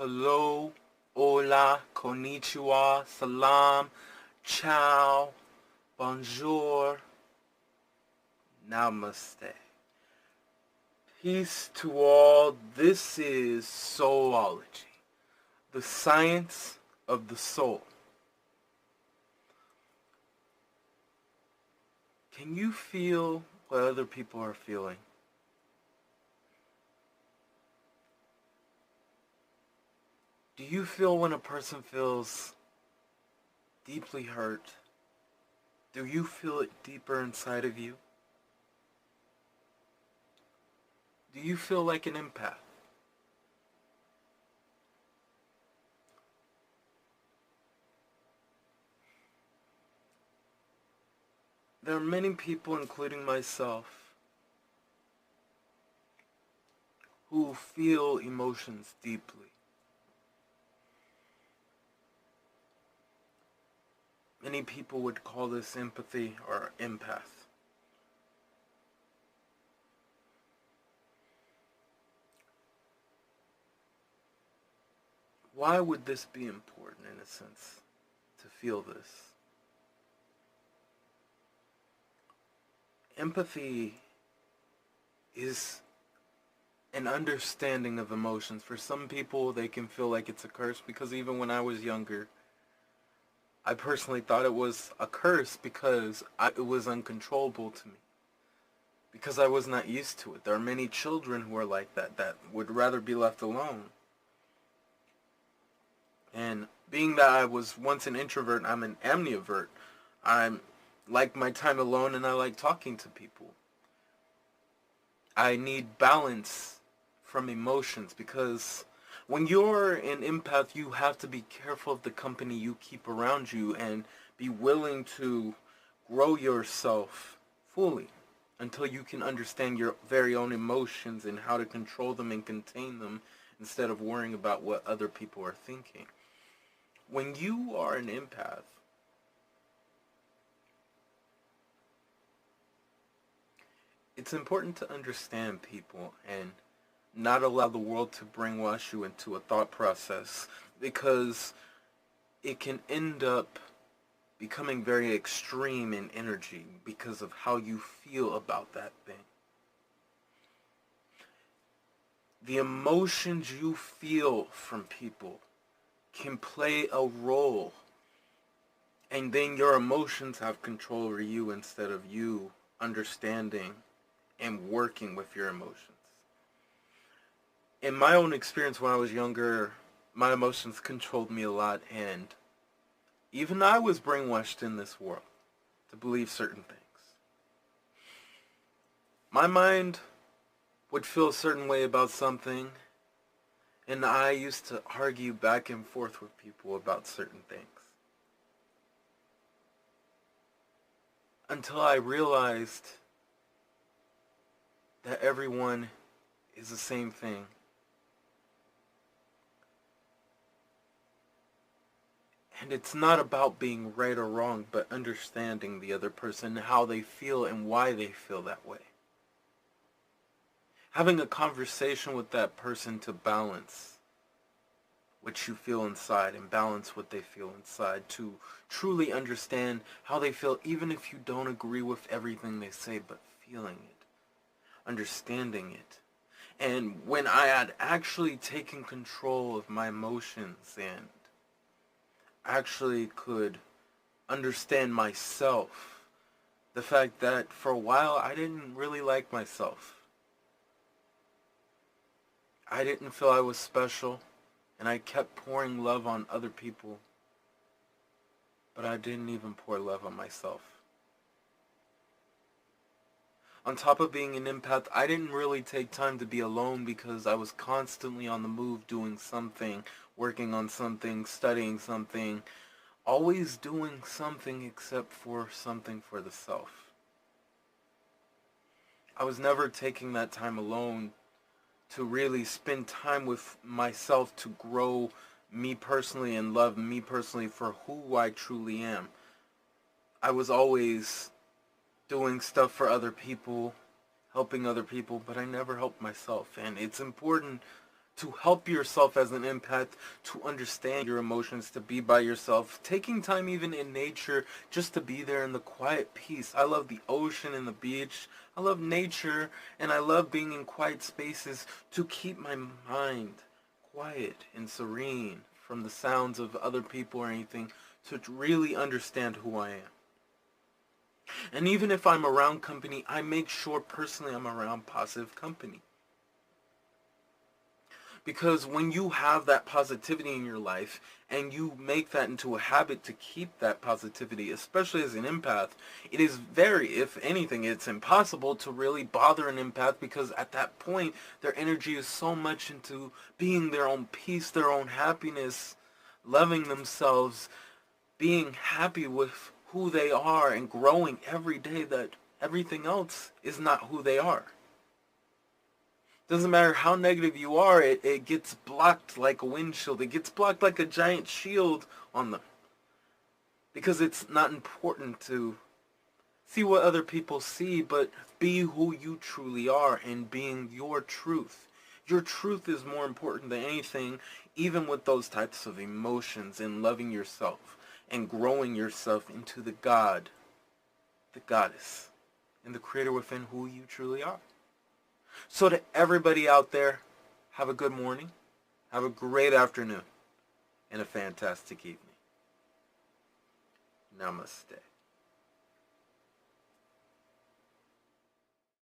hello, hola, Konnichiwa, Salaam, Ciao, Bonjour, Namaste. Peace to all. This is Soulology, the science of the soul. Can you feel what other people are feeling? Do you feel when a person feels deeply hurt? Do you feel it deeper inside of you? Do you feel like an empath? There are many people, including myself, who feel emotions deeply. Many people would call this empathy or empath. Why would this be important, in a sense, to feel this? Empathy is an understanding of emotions. For some people, they can feel like it's a curse because even when I was younger, I personally thought it was a curse because it was uncontrollable to me. Because I was not used to it. There are many children who are like that would rather be left alone. And being that I was once an introvert, I'm an amnivert. I like my time alone and I like talking to people. I need balance from emotions because when you're an empath, you have to be careful of the company you keep around you and be willing to grow yourself fully until you can understand your very own emotions and how to control them and contain them instead of worrying about what other people are thinking. When you are an empath, it's important to understand people and not allow the world to brainwash you into a thought process because it can end up becoming very extreme in energy because of how you feel about that thing. The emotions you feel from people can play a role, and then your emotions have control over you instead of you understanding and working with your emotions. In my own experience when I was younger, my emotions controlled me a lot, and even I was brainwashed in this world to believe certain things. My mind would feel a certain way about something, and I used to argue back and forth with people about certain things. Until I realized that everyone is the same thing. And it's not about being right or wrong, but understanding the other person, how they feel and why they feel that way. Having a conversation with that person to balance what you feel inside and balance what they feel inside, to truly understand how they feel even if you don't agree with everything they say, but feeling it, understanding it. And when I had actually taken control of my emotions and actually could understand myself, the fact that for a while I didn't really like myself. I didn't feel I was special, and I kept pouring love on other people, but I didn't even pour love on myself. On top of being an empath, I didn't really take time to be alone because I was constantly on the move doing something, working on something, studying something, always doing something except for something for the self. I was never taking that time alone to really spend time with myself to grow me personally and love me personally for who I truly am. I was always doing stuff for other people, helping other people, but I never helped myself. And it's important to help yourself as an empath, to understand your emotions, to be by yourself, taking time even in nature just to be there in the quiet peace. I love the ocean and the beach. I love nature, and I love being in quiet spaces to keep my mind quiet and serene from the sounds of other people or anything, to really understand who I am. And even if I'm around company, I make sure personally I'm around positive company. Because when you have that positivity in your life and you make that into a habit to keep that positivity, especially as an empath, it is very, if anything, it's impossible to really bother an empath, because at that point their energy is so much into being their own peace, their own happiness, loving themselves, being happy with who they are and growing every day, that everything else is not who they are. Doesn't matter how negative you are, it gets blocked like a windshield. It gets blocked like a giant shield on them. Because it's not important to see what other people see, but be who you truly are and being your truth. Your truth is more important than anything, even with those types of emotions, and loving yourself and growing yourself into the God, the goddess, and the creator within who you truly are. So to everybody out there, have a good morning, have a great afternoon, and a fantastic evening. Namaste.